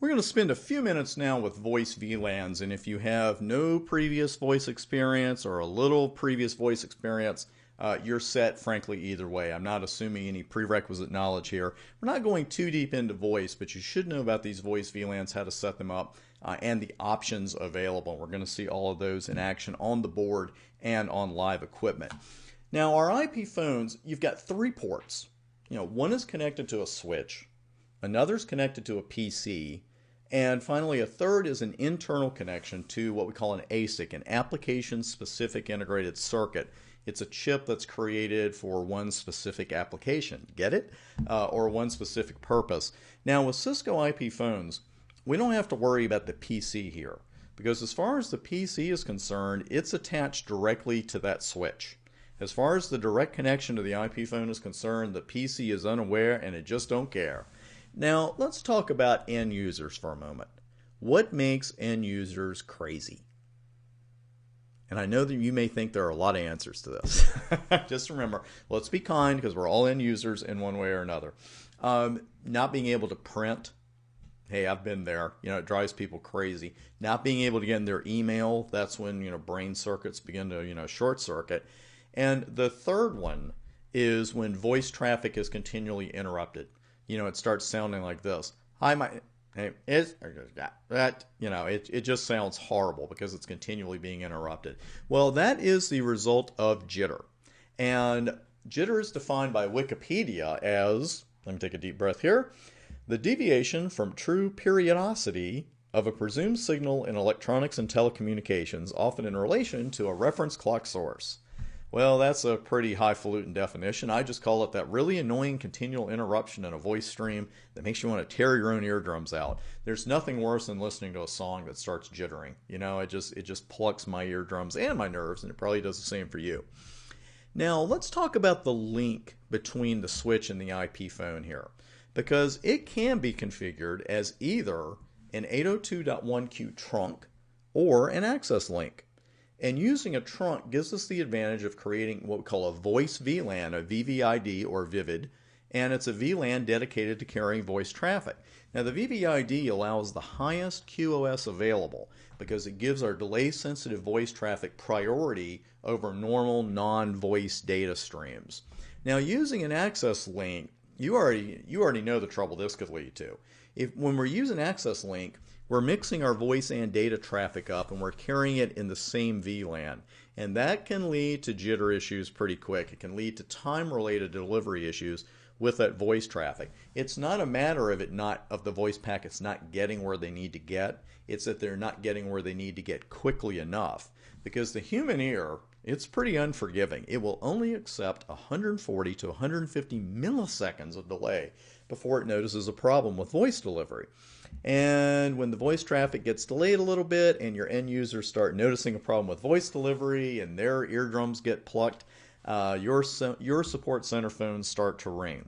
We're going to spend a few minutes now with voice VLANs, and if you have no previous voice experience or a little previous voice experience, you're set, frankly, either way. I'm not assuming any prerequisite knowledge here. We're not going too deep into voice, but you should know about these voice VLANs, how to set them up, and the options available. We're going to see all of those in action on the board and on live equipment. Now, our IP phones, you've got 3 ports. One is connected to a switch, another is connected to a PC, and finally a third is an internal connection to what we call an ASIC, an application-specific integrated circuit. It's a chip that's created for one specific application, get it? Or one specific purpose. Now with Cisco IP phones, we don't have to worry about the PC here, because as far as the PC is concerned, it's attached directly to that switch. As far as the direct connection to the IP phone is concerned, the PC is unaware and it just don't care. Now, let's talk about end users for a moment. What makes end users crazy? And I know that you may think there are a lot of answers to this. Just remember, let's be kind because we're all end users in one way or another. Not being able to print. Hey, I've been there. It drives people crazy. Not being able to get in their email. That's when, brain circuits begin to, short circuit. And the third one is when voice traffic is continually interrupted. It starts sounding like this. Hi, my name is that. It just sounds horrible because it's continually being interrupted. Well, that is the result of jitter. And jitter is defined by Wikipedia as, let me take a deep breath here, the deviation from true periodicity of a presumed signal in electronics and telecommunications, often in relation to a reference clock source. Well, that's a pretty highfalutin definition. I just call it that really annoying continual interruption in a voice stream that makes you want to tear your own eardrums out. There's nothing worse than listening to a song that starts jittering. It just plucks my eardrums and my nerves, and it probably does the same for you. Now, let's talk about the link between the switch and the IP phone here, because it can be configured as either an 802.1q trunk or an access link. And using a trunk gives us the advantage of creating what we call a voice VLAN, a VVID or Vivid, and it's a VLAN dedicated to carrying voice traffic. Now the VVID allows the highest QoS available because it gives our delay-sensitive voice traffic priority over normal non-voice data streams. Now using an access link, you already know the trouble this could lead to. When we're using access link, we're mixing our voice and data traffic up and we're carrying it in the same VLAN. And that can lead to jitter issues pretty quick. It can lead to time-related delivery issues with that voice traffic. It's not a matter of the voice packets not getting where they need to get. It's that they're not getting where they need to get quickly enough. Because the human ear, it's pretty unforgiving. It will only accept 140 to 150 milliseconds of delay before it notices a problem with voice delivery. And when the voice traffic gets delayed a little bit and your end users start noticing a problem with voice delivery and their eardrums get plucked, your support center phones start to ring.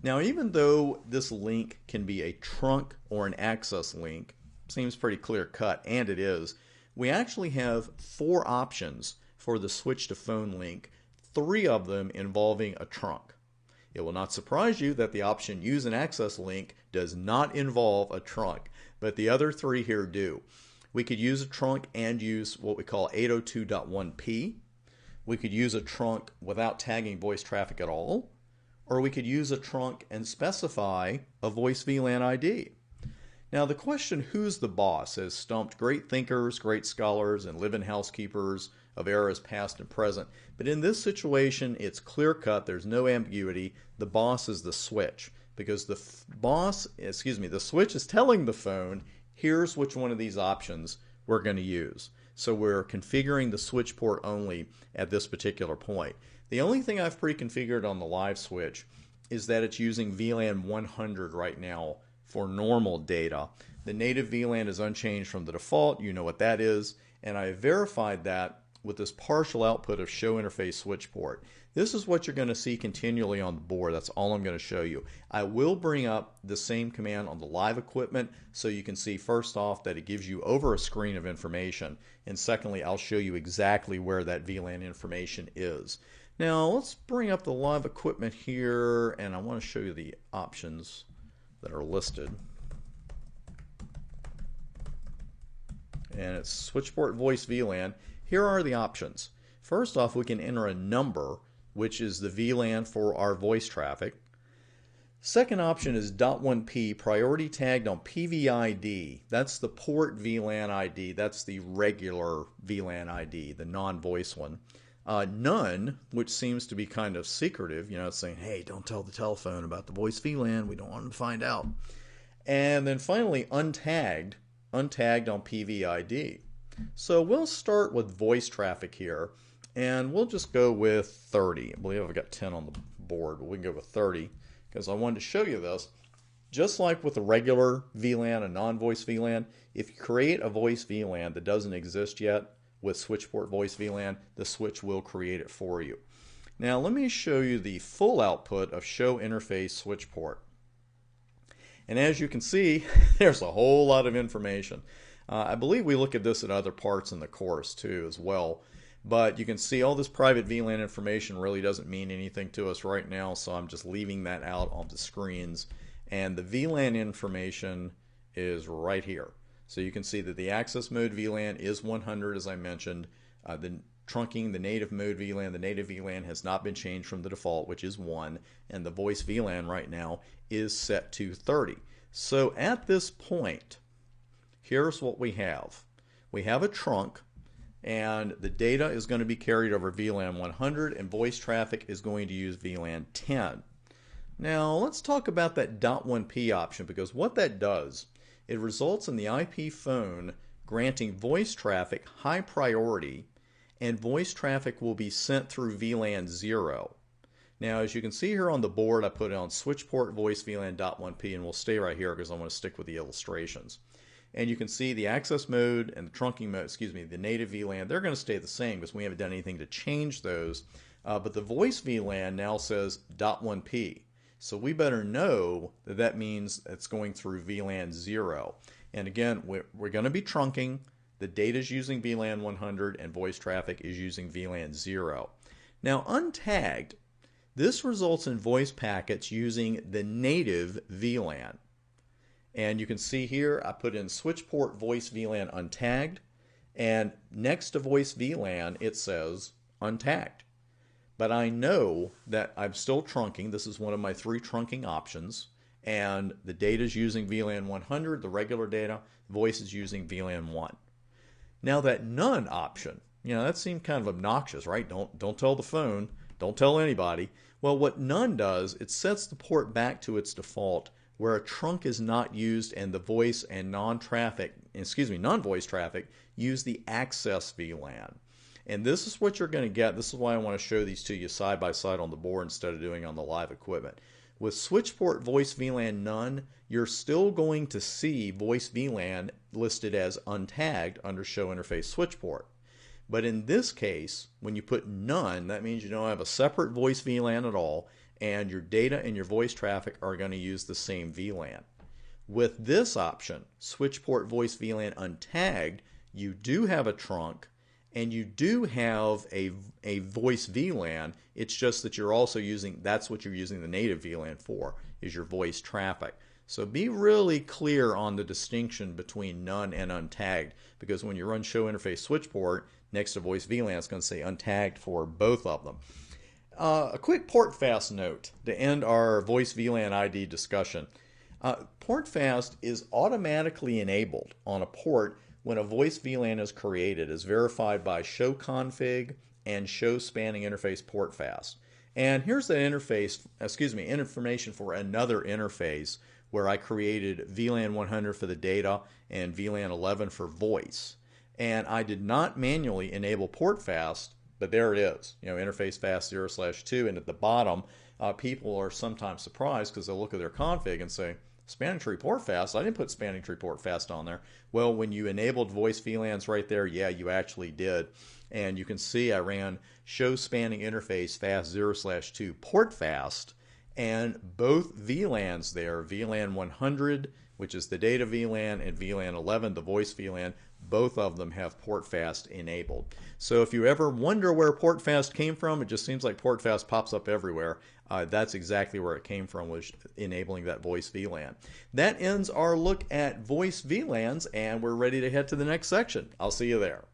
Now, even though this link can be a trunk or an access link, seems pretty clear cut, and it is, we actually have 4 options for the switch to phone link, 3 of them involving a trunk. It will not surprise you that the option use an access link does not involve a trunk, but the other 3 here do. We could use a trunk and use what we call 802.1p. We could use a trunk without tagging voice traffic at all, or we could use a trunk and specify a voice VLAN ID. Now the question, who's the boss, has stumped great thinkers, great scholars, and live-in housekeepers of eras past and present. But in this situation, it's clear cut, there's no ambiguity. The boss is the switch, because the switch is telling the phone, here's which one of these options we're going to use. So we're configuring the switch port only at this particular point. The only thing I've pre-configured on the live switch is that it's using VLAN 100 right now for normal data. The native VLAN is unchanged from the default, you know what that is, and I verified that with this partial output of show interface switch port. This is what you're going to see continually on the board. That's all I'm going to show you. I will bring up the same command on the live equipment so you can see first off that it gives you over a screen of information, and secondly I'll show you exactly where that VLAN information is. Now let's bring up the live equipment here, and I want to show you the options that are listed. and it's switchport voice VLAN. Here are the options. First off, we can enter a number, which is the VLAN for our voice traffic. Second option is .1p, priority tagged on PVID. That's the port VLAN ID. That's the regular VLAN ID, the non-voice one. None, which seems to be kind of secretive, saying, hey, don't tell the telephone about the voice VLAN. We don't want them to find out. And then finally, untagged on PVID. So we'll start with voice traffic here, and we'll just go with 30. I believe I've got 10 on the board, but we can go with 30. Because I wanted to show you this. Just like with a regular VLAN, a non-voice VLAN, if you create a voice VLAN that doesn't exist yet with switchport voice VLAN, the switch will create it for you. Now let me show you the full output of show interface switchport. And as you can see, there's a whole lot of information. I believe we look at this at other parts in the course too as well. But you can see all this private VLAN information really doesn't mean anything to us right now, so I'm just leaving that out on the screens. And the VLAN information is right here. So you can see that the access mode VLAN is 100, as I mentioned. The trunking, the native mode VLAN, the native VLAN has not been changed from the default, which is 1. And the voice VLAN right now is set to 30. So at this point, here's what we have. We have a trunk, and the data is going to be carried over VLAN 100, and voice traffic is going to use VLAN 10. Now let's talk about that .1p option, because what that does, it results in the IP phone granting voice traffic high priority, and voice traffic will be sent through VLAN 0. Now as you can see here on the board, I put it on switchport voice VLAN .1p, and we'll stay right here because I want to stick with the illustrations. And you can see the access mode and the trunking mode, the native VLAN, they're going to stay the same because we haven't done anything to change those. But the voice VLAN now says .1p. So we better know that that means it's going through VLAN 0. And again, we're going to be trunking. The data is using VLAN 100 and voice traffic is using VLAN 0. Now untagged, this results in voice packets using the native VLAN. And you can see here I put in switchport voice VLAN untagged, and next to voice VLAN it says untagged. But I know that I'm still trunking. This is one of my 3 trunking options, and the data is using VLAN 100, the regular data, voice is using VLAN 1. Now that none option, that seemed kind of obnoxious, right? Don't tell the phone, don't tell anybody. Well, what none does, it sets the port back to its default, where a trunk is not used and the voice and non-voice traffic use the access VLAN. And this is what you're going to get. This is why I want to show these to you side by side on the board instead of doing it on the live equipment. With switchport voice VLAN none, you're still going to see voice VLAN listed as untagged under show interface switchport. But in this case, when you put none, that means you don't have a separate voice VLAN at all, and your data and your voice traffic are going to use the same VLAN. With this option, switchport voice VLAN untagged, you do have a trunk and you do have a voice VLAN. It's just that you're also using, that's what you're using the native VLAN for, is your voice traffic. So be really clear on the distinction between none and untagged, because when you run show interface switchport, next to voice VLAN, it's going to say untagged for both of them. A quick portfast note to end our voice VLAN ID discussion. Portfast is automatically enabled on a port when a voice VLAN is created, as verified by show config and show spanning interface portfast. And here's the information for another interface where I created VLAN 100 for the data and VLAN 11 for voice. And I did not manually enable portfast, but there it is, interface fast 0/2, and at the bottom, people are sometimes surprised because they'll look at their config and say, spanning tree portfast, I didn't put spanning tree portfast on there. Well, when you enabled voice VLANs right there, yeah, you actually did. And you can see I ran show spanning interface fast 0/2 portfast, and both VLANs there, VLAN 100, which is the data VLAN, and VLAN 11, the voice VLAN, both of them have portfast enabled. So if you ever wonder where portfast came from, it just seems like portfast pops up everywhere. That's exactly where it came from, was enabling that voice VLAN. That ends our look at voice VLANs, and we're ready to head to the next section. I'll see you there.